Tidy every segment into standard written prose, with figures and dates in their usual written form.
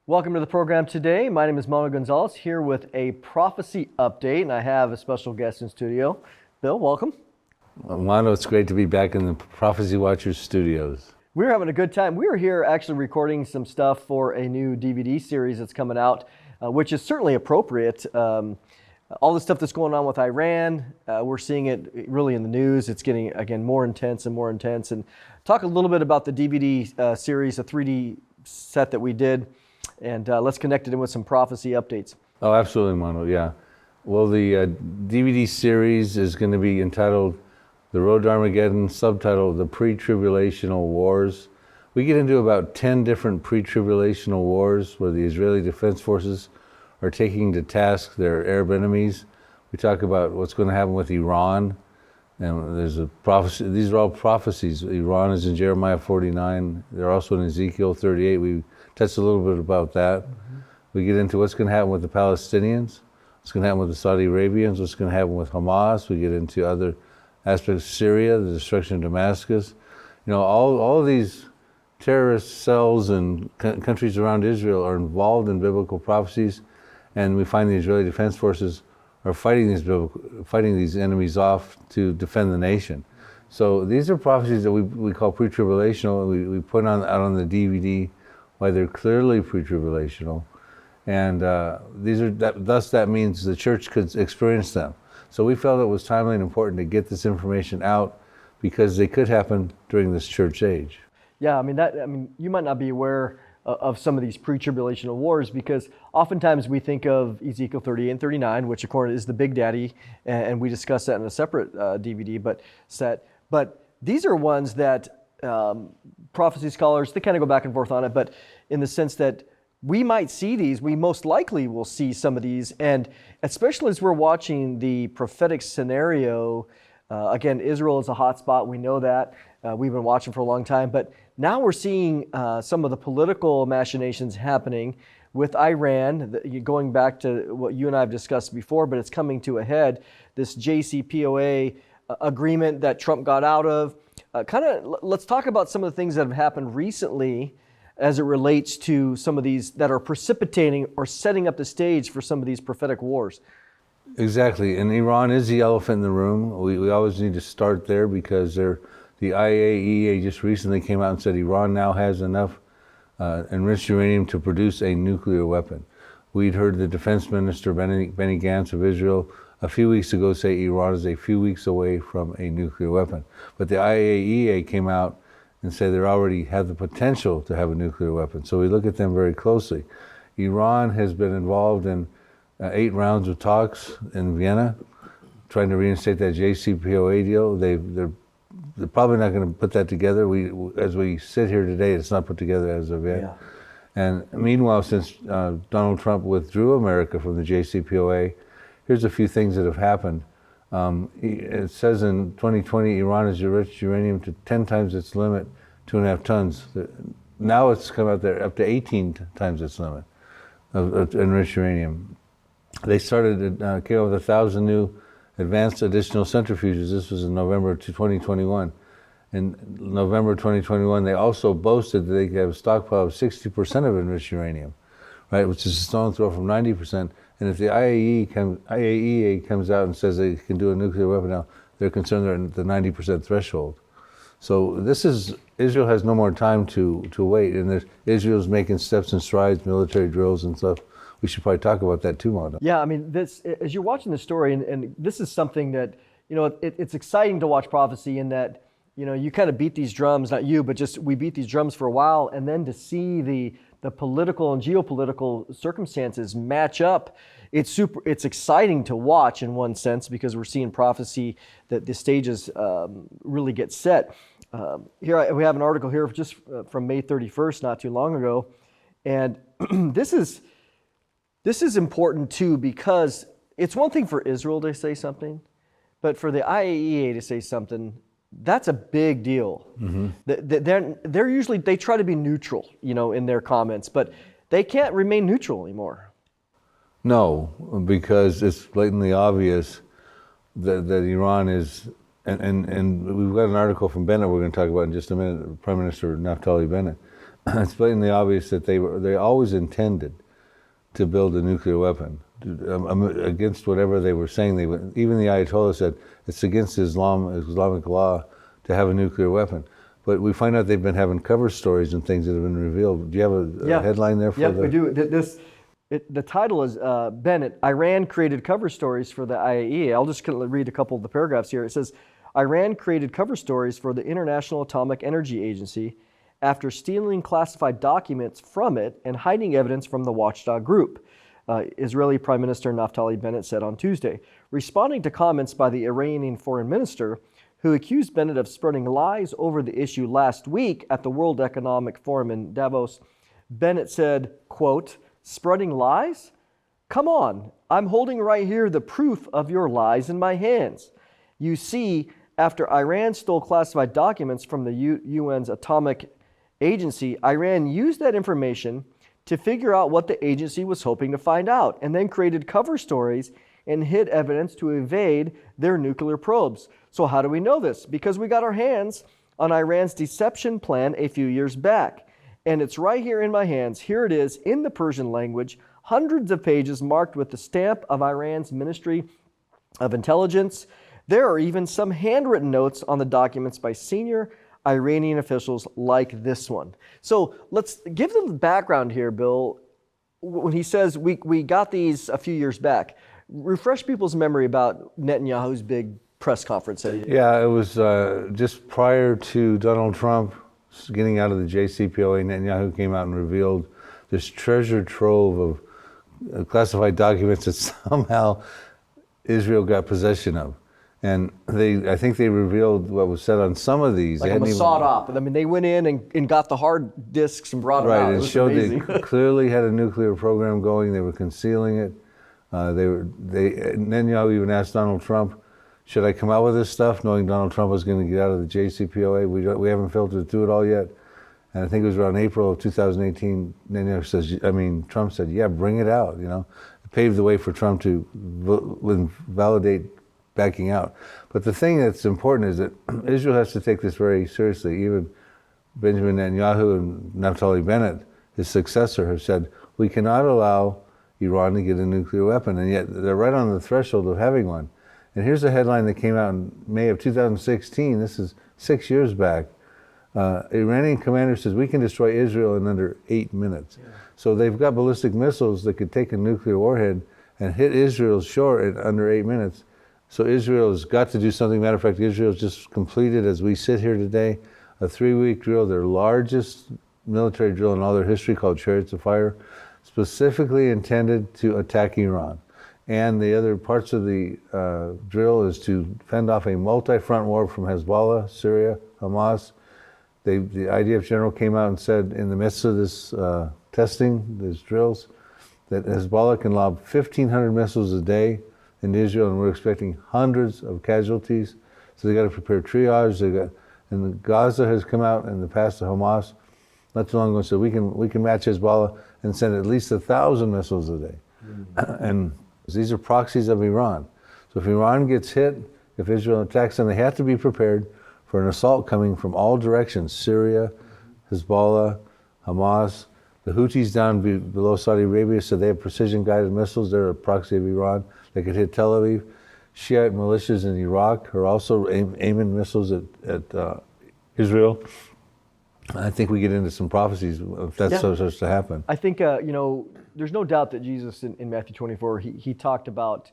Welcome to the program today. My name is Mondo Gonzales, here with a prophecy update, and I have a special guest in studio. Bill, welcome. Mondo, it's great to be back in the Prophecy Watchers studios. We're having a good time. We are here actually recording some stuff for a new DVD series that's coming out, which is certainly appropriate. All the stuff that's going on with Iran, we're seeing it really in the news. It's getting, again, more intense and more intense. And talk a little bit about the DVD series, a 3D set that we did, and let's connect it in with some prophecy updates. Oh, absolutely, Mondo, yeah. Well, the DVD series is going to be entitled The Road Armageddon, subtitled The PreTribulational Wars. We get into about 10 different pre-tribulational wars where the Israeli Defense Forces are taking to task their Arab enemies. We talk about what's going to happen with Iran. And there's a prophecy. These are all prophecies. Iran is in Jeremiah 49. They're also in Ezekiel 38. We touched a little bit about that. Mm-hmm. We get into what's going to happen with the Palestinians, what's going to happen with the Saudi Arabians, what's going to happen with Hamas. We get into other aspects of Syria, the destruction of Damascus. You know, all of these terrorist cells and countries around Israel are involved in biblical prophecies, and we find the Israeli Defense Forces are fighting these enemies off to defend the nation. So these are prophecies that we call pre-tribulational, and we put out on the DVD why they're clearly pre-tribulational, and thus that means the church could experience them. So we felt it was timely and important to get this information out because they could happen during this church age. Yeah, I mean, you might not be aware of some of these pre-tribulational wars because oftentimes we think of Ezekiel 38 and 39, which of course is the big daddy, and we discuss that in a separate DVD set. But these are ones that prophecy scholars, they kind of go back and forth on it, but in the sense that we might see these, we most likely will see some of these, and especially as we're watching the prophetic scenario, again, Israel is a hot spot, we know that. We've been watching for a long time, but now we're seeing some of the political machinations happening with Iran, going back to what you and I have discussed before, but it's coming to a head, this JCPOA agreement that Trump got out of. Let's talk about some of the things that have happened recently as it relates to some of these that are precipitating or setting up the stage for some of these prophetic wars. Exactly, and Iran is the elephant in the room. We always need to start there because the IAEA just recently came out and said Iran now has enough enriched uranium to produce a nuclear weapon. We'd heard the defense minister, Bennett Gantz of Israel, a few weeks ago say Iran is a few weeks away from a nuclear weapon. But the IAEA came out and said they already have the potential to have a nuclear weapon. So we look at them very closely. Iran has been involved in 8 rounds of talks in Vienna, trying to reinstate that JCPOA deal. They're probably not going to put that together. As we sit here today, it's not put together as of yet. Yeah. And meanwhile, since Donald Trump withdrew America from the JCPOA, here's a few things that have happened. It says in 2020, Iran has enriched uranium to 10 times its limit, 2.5 tons. Now it's come out there up to 18 times its limit of enriched uranium. They started, came up with 1,000 new advanced additional centrifuges. This was in November 2021. In November 2021, they also boasted that they could have a stockpile of 60% of enriched uranium, right, which is a stone's throw from 90%. And if the IAEA comes out and says they can do a nuclear weapon now, they're concerned they're at the 90% threshold. So Israel has no more time to wait, and Israel's making steps and strides, military drills and stuff. We should probably talk about that too, Mondo. Yeah, I mean, this, as you're watching the story, and this is something that, you know, it's exciting to watch prophecy in that, you know, you kind of beat these drums, not you, but just we beat these drums for a while, and then to see the political and geopolitical circumstances match up, it's exciting to watch in one sense because we're seeing prophecy that the stages really get set. Here we have an article here just from May 31st, not too long ago, and this is important too because it's one thing for Israel to say something, but for the IAEA to say something, that's a big deal. Mm-hmm. They're usually, they try to be neutral, you know, in their comments, but they can't remain neutral anymore. No, because it's blatantly obvious that Iran is, and we've got an article from Bennett we're going to talk about in just a minute, Prime Minister Naftali Bennett. it's blatantly obvious that they always intended to build a nuclear weapon against whatever they were saying. Even the Ayatollah said it's against Islamic law to have a nuclear weapon. But we find out they've been having cover stories and things that have been revealed. Do you have a headline there for Yeah, we do. The title is Bennett, Iran created cover stories for the IAEA. I'll just read a couple of the paragraphs here. It says, Iran created cover stories for the International Atomic Energy Agency after stealing classified documents from it and hiding evidence from the watchdog group, Israeli Prime Minister Naftali Bennett said on Tuesday. Responding to comments by the Iranian foreign minister, who accused Bennett of spreading lies over the issue last week at the World Economic Forum in Davos, Bennett said, quote, spreading lies? Come on, I'm holding right here the proof of your lies in my hands. You see, after Iran stole classified documents from the UN's Atomic Agency, Iran used that information to figure out what the agency was hoping to find out, and then created cover stories and hid evidence to evade their nuclear probes. So how do we know this? Because we got our hands on Iran's deception plan a few years back. And it's right here in my hands. Here it is in the Persian language, hundreds of pages marked with the stamp of Iran's Ministry of Intelligence. There are even some handwritten notes on the documents by senior Iranian officials like this one. So let's give them the background here, Bill. When he says we got these a few years back, refresh people's memory about Netanyahu's big press conference that he did. Yeah, it was just prior to Donald Trump getting out of the JCPOA. Netanyahu came out and revealed this treasure trove of classified documents that somehow Israel got possession of. And I think they revealed what was said on some of these. Like a Mossad op. I mean, they went in and got the hard disks and brought them out. Right, It and was showed amazing. they clearly had a nuclear program going. They were concealing it. Netanyahu even asked Donald Trump, should I come out with this stuff, knowing Donald Trump was going to get out of the JCPOA? We haven't filtered through it all yet. And I think it was around April of 2018, Trump said, yeah, bring it out, you know. It paved the way for Trump to validate backing out. But the thing that's important is that Israel has to take this very seriously. Even Benjamin Netanyahu and Naftali Bennett, his successor, have said, we cannot allow Iran to get a nuclear weapon, and yet they're right on the threshold of having one. And here's a headline that came out in May of 2016. This is 6 years back. Iranian commander says we can destroy Israel in under 8 minutes. Yeah. So they've got ballistic missiles that could take a nuclear warhead and hit Israel's shore in under 8 minutes. So Israel has got to do something. Matter of fact, Israel's just completed, as we sit here today, a 3-week drill, their largest military drill in all their history, called Chariots of Fire, specifically intended to attack Iran. And the other parts of the drill is to fend off a multi-front war from Hezbollah, Syria, Hamas. The IDF general came out and said in the midst of this testing, these drills, that Hezbollah can lob 1,500 missiles a day into Israel, and we're expecting hundreds of casualties. So they got to prepare triage. And Gaza has come out in the past to Hamas not too long ago and said we can match Hezbollah and send at least 1,000 missiles a day. And these are proxies of Iran. So if Iran gets hit, if Israel attacks them, they have to be prepared for an assault coming from all directions: Syria, Hezbollah, Hamas. The Houthis down below Saudi Arabia said they have precision-guided missiles. They're a proxy of Iran. They could hit Tel Aviv. Shiite militias in Iraq are also aiming missiles at Israel. I think we get into some prophecies if that starts to happen. I think, there's no doubt that Jesus in Matthew 24, he talked about,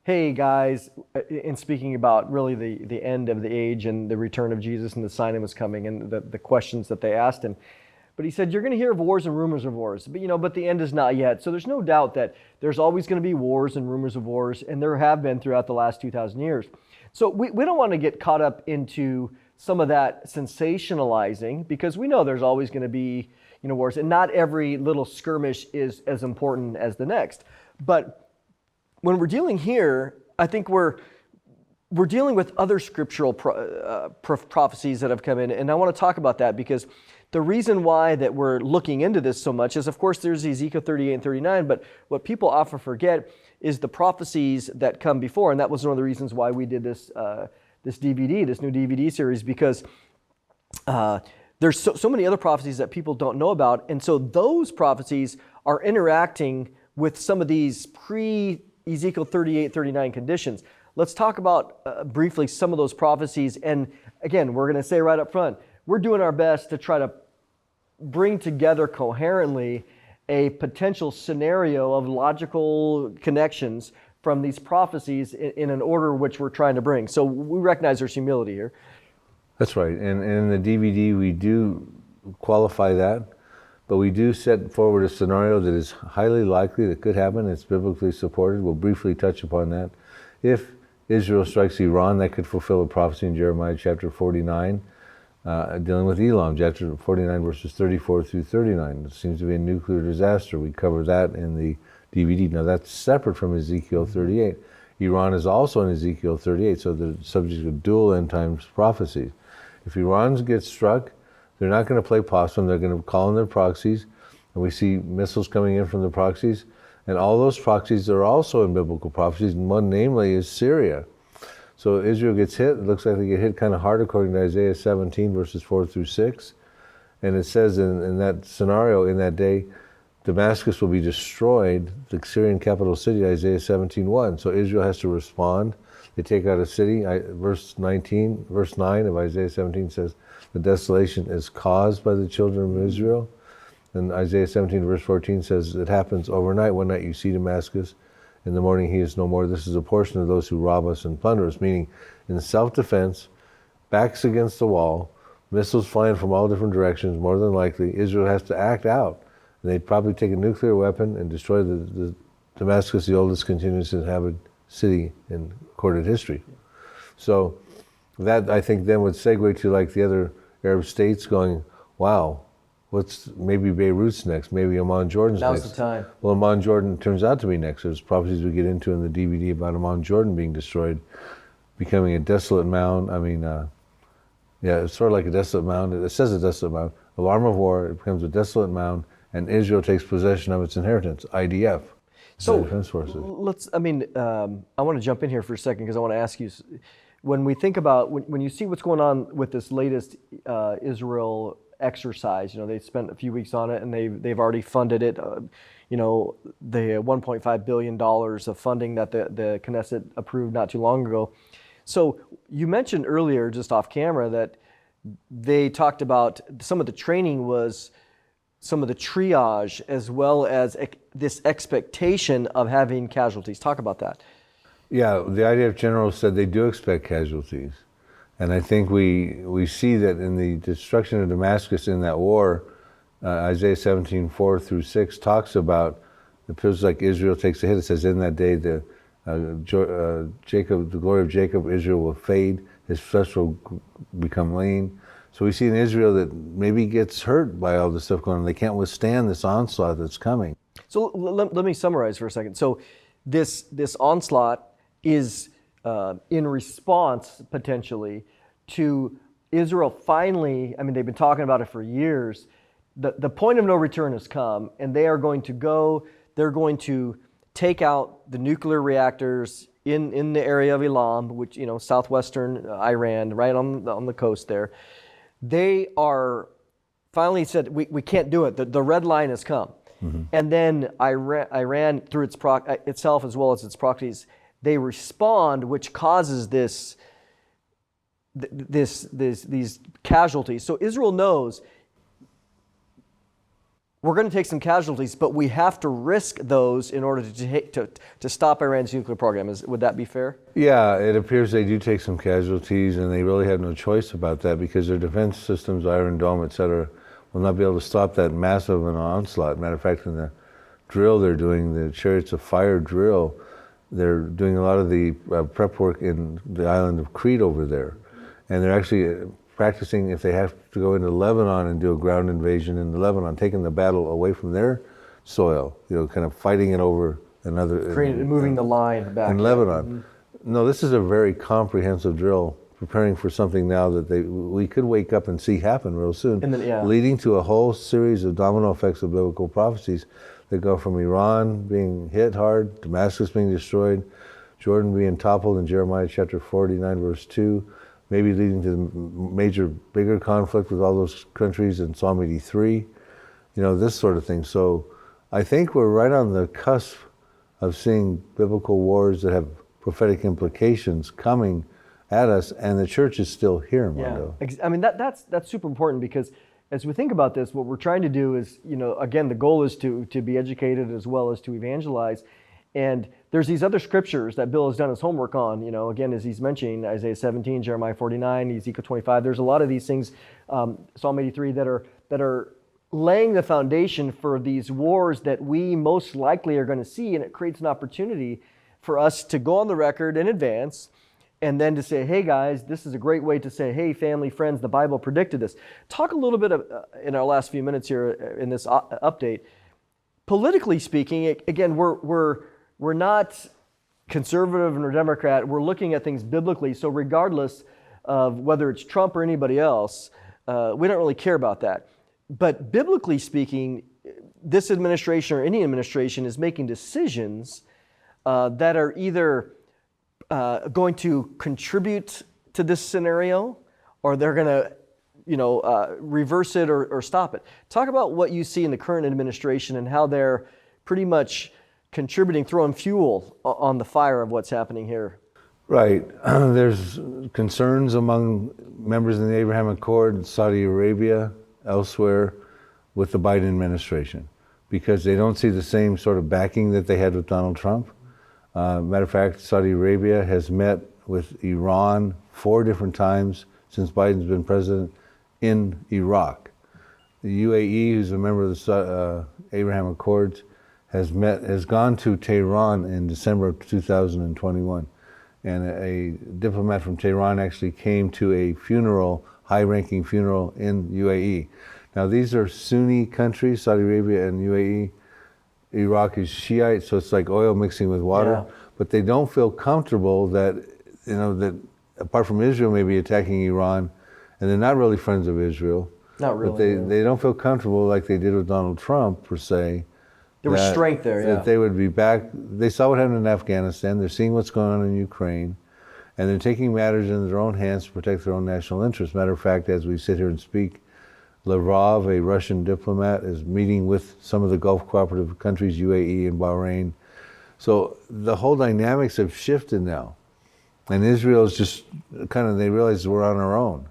hey guys, in speaking about really the end of the age and the return of Jesus and the sign was coming and the questions that they asked him. But he said, you're going to hear of wars and rumors of wars, but the end is not yet. So there's no doubt that there's always going to be wars and rumors of wars, and there have been throughout the last 2,000 years. So we don't want to get caught up into some of that sensationalizing, because we know there's always going to be wars, and not every little skirmish is as important as the next. But when we're dealing here, I think we're dealing with other scriptural prophecies that have come in, and I want to talk about that, because the reason why that we're looking into this so much is, of course, there's Ezekiel 38 and 39, but what people often forget is the prophecies that come before, and that was one of the reasons why we did this new DVD series, because there's so many other prophecies that people don't know about. And so those prophecies are interacting with some of these pre-Ezekiel 38, 39 conditions. Let's talk about briefly some of those prophecies. And again, we're going to say right up front, we're doing our best to try to bring together coherently a potential scenario of logical connections from these prophecies in an order which we're trying to bring. So we recognize there's humility here. That's right. And in the DVD, we do qualify that, but we do set forward a scenario that is highly likely that could happen. It's biblically supported. We'll briefly touch upon that. If Israel strikes Iran, that could fulfill a prophecy in Jeremiah chapter 49, dealing with Elam, chapter 49, verses 34 through 39. It seems to be a nuclear disaster. We cover that in the DVD. Now, that's separate from Ezekiel 38. Iran is also in Ezekiel 38, so the subject of dual end times prophecies. If Iran gets struck, they're not going to play possum. They're going to call in their proxies, and we see missiles coming in from the proxies. And all those proxies are also in biblical prophecies, and one namely is Syria. So Israel gets hit. It looks like they get hit kind of hard according to Isaiah 17, verses 4 through 6. And it says in that scenario, in that day, Damascus will be destroyed, the Syrian capital city, Isaiah 17:1. So Israel has to respond. They take out a city. Verse 9 of Isaiah 17 says, the desolation is caused by the children of Israel. And Isaiah 17, verse 14 says, it happens overnight. One night you see Damascus. In the morning he is no more. This is a portion of those who rob us and plunder us, meaning in self-defense, backs against the wall, missiles flying from all different directions, more than likely, Israel has to act out. And they'd probably take a nuclear weapon and destroy the Damascus, the oldest continuous inhabited city in recorded history. So that, I think, then would segue to like the other Arab states going, wow, maybe Beirut's next, maybe Amman Jordan's next. Now's the time. Well, Amman Jordan turns out to be next. There's prophecies we get into in the DVD about Amman Jordan being destroyed, becoming a desolate mound. I mean, it's sort of like a desolate mound. It says a desolate mound. Alarm of war, it becomes a desolate mound, and Israel takes possession of its inheritance, IDF. So Defense Forces. I want to jump in here for a second because I want to ask you, when we think about, when you see what's going on with this latest Israel exercise, they spent a few weeks on it and they've already funded it, the $1.5 billion of funding that the Knesset approved not too long ago. So you mentioned earlier, just off camera, that they talked about some of the training was some of the triage as well as this expectation of having casualties. Talk about that. Yeah, the IDF generals said they do expect casualties. And I think we see that in the destruction of Damascus in that war, Isaiah 17, 4 through 6 talks about it feels like Israel takes a hit. It says, in that day, the glory of Jacob, Israel will fade. His flesh will become lean. So we see an Israel that maybe gets hurt by all this stuff going on. They can't withstand this onslaught that's coming. So let me summarize for a second. So this onslaught is in response, potentially, to Israel finally, they've been talking about it for years. The point of no return has come, and they're going to take out the nuclear reactors in the area of Elam, which, southwestern Iran, right on the coast there. They are finally said, we can't do it. The red line has come. Mm-hmm. And then Iran through itself as well as its proxies, they respond, which causes these casualties. So Israel knows we're going to take some casualties, but we have to risk those in order to stop Iran's nuclear program. Would that be fair? Yeah, it appears they do take some casualties, and they really have no choice about that because their defense systems, Iron Dome, et cetera, will not be able to stop that massive an onslaught. Matter of fact, in the drill they're doing, the Chariots of Fire drill, they're doing a lot of the prep work in the island of Crete over there. And they're actually practicing if they have to go into Lebanon and do a ground invasion in Lebanon, taking the battle away from their soil, kind of fighting it over another... moving the line back. In Lebanon. Mm-hmm. No, this is a very comprehensive drill, preparing for something now that we could wake up and see happen real soon, leading to a whole series of domino effects of biblical prophecies that go from Iran being hit hard, Damascus being destroyed, Jordan being toppled in Jeremiah chapter 49, verse 2, maybe leading to the major, bigger conflict with all those countries in Psalm 83, this sort of thing. So I think we're right on the cusp of seeing biblical wars that have prophetic implications coming at us, and the church is still here, Mondo. Yeah, I mean, that's super important, because as we think about this, what we're trying to do is, again, the goal is to be educated as well as to evangelize. And there's these other scriptures that Bill has done his homework on, again, as he's mentioning, Isaiah 17, Jeremiah 49, Ezekiel 25. There's a lot of these things, Psalm 83, that are laying the foundation for these wars that we most likely are going to see, and it creates an opportunity for us to go on the record in advance and then to say, hey guys, this is a great way to say, hey family, friends, the Bible predicted this. Talk a little bit in our last few minutes here in this update. Politically speaking, again, we're not conservative nor Democrat. We're looking at things biblically. So regardless of whether it's Trump or anybody else, we don't really care about that. But biblically speaking, this administration or any administration is making decisions that are either going to contribute to this scenario, or they're going to, reverse it or stop it. Talk about what you see in the current administration and how they're pretty much contributing, throwing fuel on the fire of what's happening here. Right. There's concerns among members of the Abraham Accord, Saudi Arabia, elsewhere, with the Biden administration, because they don't see the same sort of backing that they had with Donald Trump. Matter of fact, Saudi Arabia has met with Iran 4 different times since Biden's been president in Iraq. The UAE, who's a member of the Abraham Accords, has gone to Tehran in December of 2021. And a diplomat from Tehran actually came to a funeral, high-ranking funeral in UAE. Now these are Sunni countries, Saudi Arabia and UAE. Iraq is Shiite, so it's like oil mixing with water. Yeah. But they don't feel comfortable that, that apart from Israel maybe attacking Iran, and they're not really friends of Israel. Not really. But they don't feel comfortable like they did with Donald Trump, per se. There was strength there, yeah. That they would be back. They saw what happened in Afghanistan. They're seeing what's going on in Ukraine. And they're taking matters into their own hands to protect their own national interests. Matter of fact, as we sit here and speak, Lavrov, a Russian diplomat, is meeting with some of the Gulf cooperative countries, UAE and Bahrain. So the whole dynamics have shifted now. And Israel is just they realize we're on our own,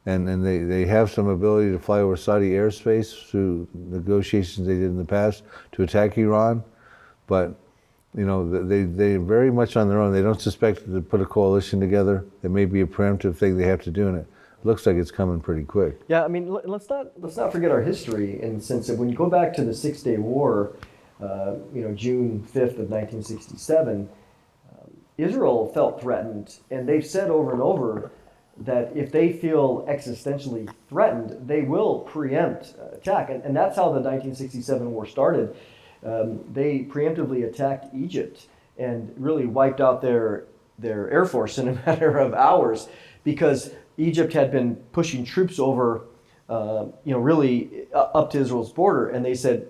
And they have some ability to fly over Saudi airspace through negotiations they did in the past to attack Iran. But, they're very much on their own. They don't suspect to put a coalition together. There may be a preemptive thing they have to do, and it looks like it's coming pretty quick. Yeah, I mean, let's not forget our history in the sense that when you go back to the 6-Day War, June 5th of 1967, Israel felt threatened, and they've said over and over that if they feel existentially threatened, they will preempt attack. And that's how the 1967 war started. They preemptively attacked Egypt and really wiped out their Air Force in a matter of hours, because Egypt had been pushing troops over, really up to Israel's border. And they said,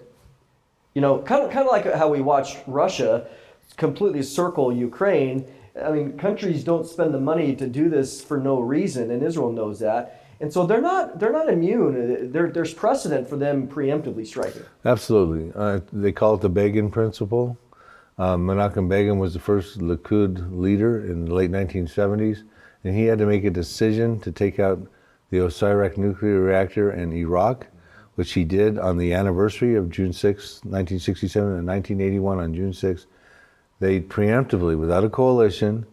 kind of like how we watched Russia completely circle Ukraine. I mean, countries don't spend the money to do this for no reason, and Israel knows that. And so they're not immune. There's precedent for them preemptively striking. Absolutely. They call it the Begin principle. Menachem Begin was the first Likud leader in the late 1970s, and he had to make a decision to take out the Osirak nuclear reactor in Iraq, which he did on the anniversary of June 6, 1967, and 1981 on June 6. They preemptively, without a coalition,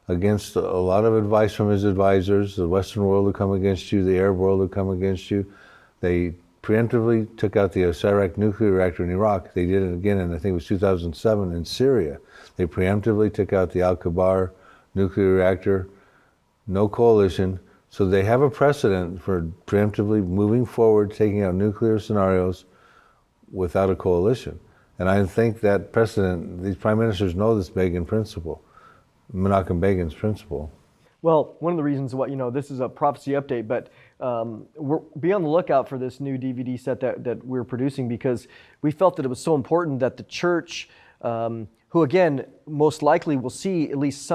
against a lot of advice from his advisors, the Western world would come against you, the Arab world would come against you. They preemptively took out the Osirak nuclear reactor in Iraq. They did it again in, I think it was 2007, in Syria. They preemptively took out the Al-Kabar nuclear reactor, no coalition. So they have a precedent for preemptively moving forward, taking out nuclear scenarios without a coalition. And I think that precedent, these prime ministers know this Begin principle, Menachem Begin's principle. Well, one of the reasons why, this is a prophecy update, but be on the lookout for this new DVD set that we're producing, because we felt that it was so important that the church, who again, most likely will see at least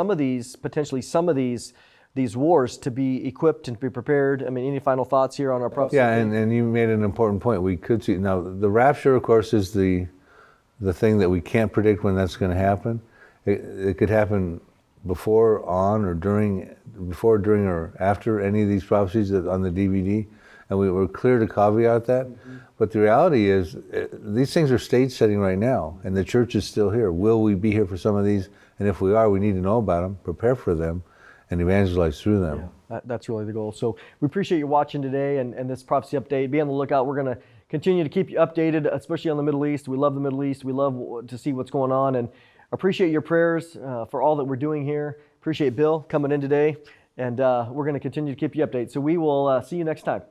potentially some of these these wars to be equipped and to be prepared. I mean, any final thoughts here on our prophecy? Yeah, and you made an important point. We could see now the rapture, of course, is the thing that we can't predict when that's going to happen. It could happen before, on, or during, or after any of these prophecies on the DVD, and we were clear to caveat that. Mm-hmm. But the reality is, these things are stage setting right now, and the church is still here. Will we be here for some of these? And if we are, we need to know about them, prepare for them, and evangelize through them. Yeah, that's really the goal. So we appreciate you watching today and this prophecy update. Be on the lookout. We're going to continue to keep you updated, especially on the Middle East. We love the Middle East. We love to see what's going on, and appreciate your prayers for all that we're doing here. Appreciate Bill coming in today, and we're going to continue to keep you updated. So we will see you next time.